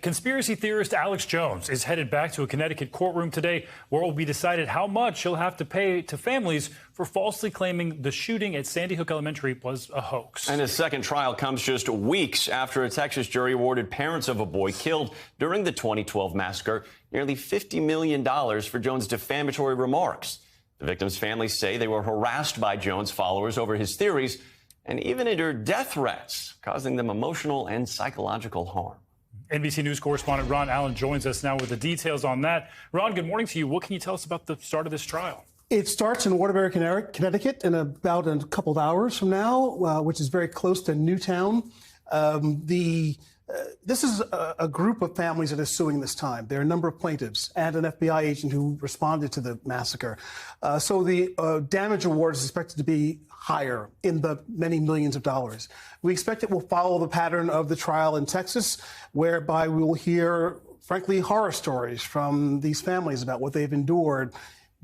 Conspiracy theorist Alex Jones is headed back to a Connecticut courtroom today where it will be decided how much he'll have to pay to families for falsely claiming the shooting at Sandy Hook Elementary was a hoax. And his second trial comes just weeks after a Texas jury awarded parents of a boy killed during the 2012 massacre nearly $50 million for Jones' defamatory remarks. The victims' families say they were harassed by Jones' followers over his theories and even endured death threats, causing them emotional and psychological harm. NBC News correspondent Ron Allen joins us now with the details on that. Ron, good morning to you. What can you tell us about the start of this trial? It starts in Waterbury, Connecticut, in about a couple of hours from now, which is very close to Newtown. This is a group of families that is suing this time. There are a number of plaintiffs and an FBI agent who responded to the massacre. So the damage award is expected to be higher in the many millions of dollars. We expect it will follow the pattern of the trial in Texas, whereby we will hear, frankly, horror stories from these families about what they've endured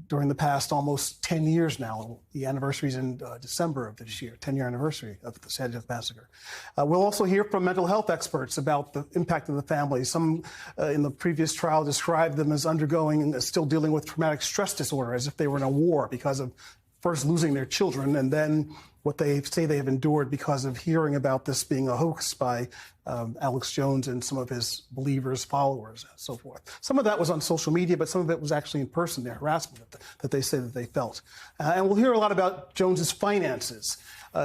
during the past almost 10 years now. The anniversary is in December of this year, 10-year anniversary of the Sandy Hook massacre. We'll also hear from mental health experts about the impact of the families. Some in the previous trial described them as undergoing and still dealing with traumatic stress disorder, as if they were in a war because of first losing their children and then what they say they have endured because of hearing about this being a hoax by Alex Jones and some of his believers, followers, and so forth. Some of that was on social media, but some of it was actually in person, the harassment that they say that they felt. And we'll hear a lot about Jones's finances.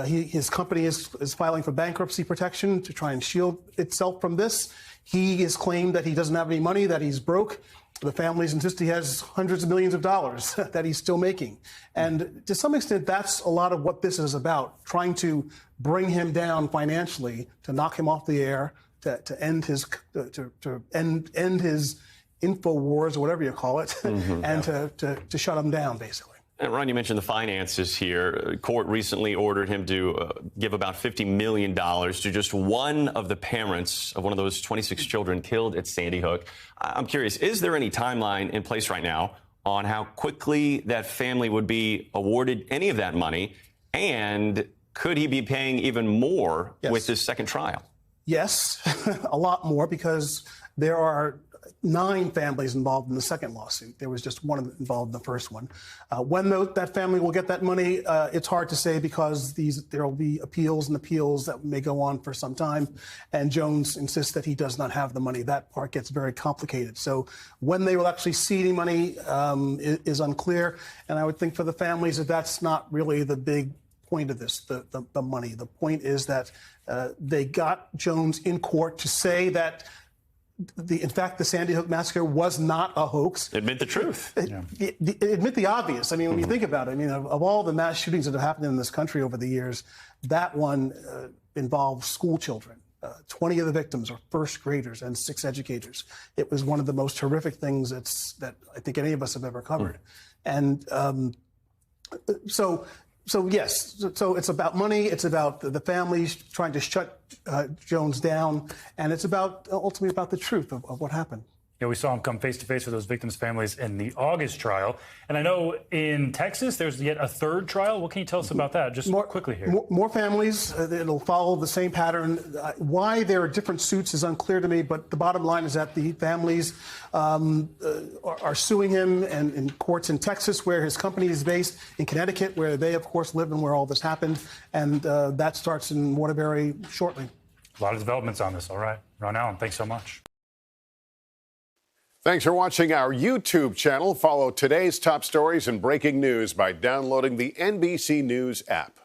His company is filing for bankruptcy protection to try and shield itself from this. He has claimed that he doesn't have any money, that he's broke. The families insist he has hundreds of millions of dollars that he's still making. And to some extent, that's a lot of what this is about, trying to bring him down financially, to knock him off the air, to end his end his info wars or whatever you call it, and to shut him down, basically. And Ron, you mentioned the finances here. Court recently ordered him to give about $50 million to just one of the parents of one of those 26 children killed at Sandy Hook. I'm curious, is there any timeline in place right now on how quickly that family would be awarded any of that money? And could he be paying even more with this second trial? Yes, a lot more, because there are 9 families involved in the second lawsuit. There was just one involved in the first one. When that family will get that money, it's hard to say, because there will be appeals that may go on for some time. And Jones insists that he does not have the money. That part gets very complicated. So when they will actually see any money is unclear. And I would think for the families that that's not really the big point of this, the money. The point is that they got Jones in court to say that in fact, the Sandy Hook massacre was not a hoax. Admit the truth. Admit the obvious. I mean, when you think about it, I mean, of all the mass shootings that have happened in this country over the years, that one involved school children. 20 of the victims are first graders and 6 educators. It was one of the most horrific things that I think any of us have ever covered. And so yes, so it's about money, it's about the families trying to shut Jones down, and it's about ultimately about the truth of what happened. Yeah, we saw him come face to face with those victims' families in the August trial. And I know in Texas there's yet a third trial. What can you tell us about that? Just quickly here. More families. It'll follow the same pattern. Why there are different suits is unclear to me, but the bottom line is that the families are suing him in courts in Texas, where his company is based, in Connecticut, where they, of course, live and where all this happened. And that starts in Waterbury shortly. A lot of developments on this. All right. Ron Allen, thanks so much. Thanks for watching our YouTube channel. Follow today's top stories and breaking news by downloading the NBC News app.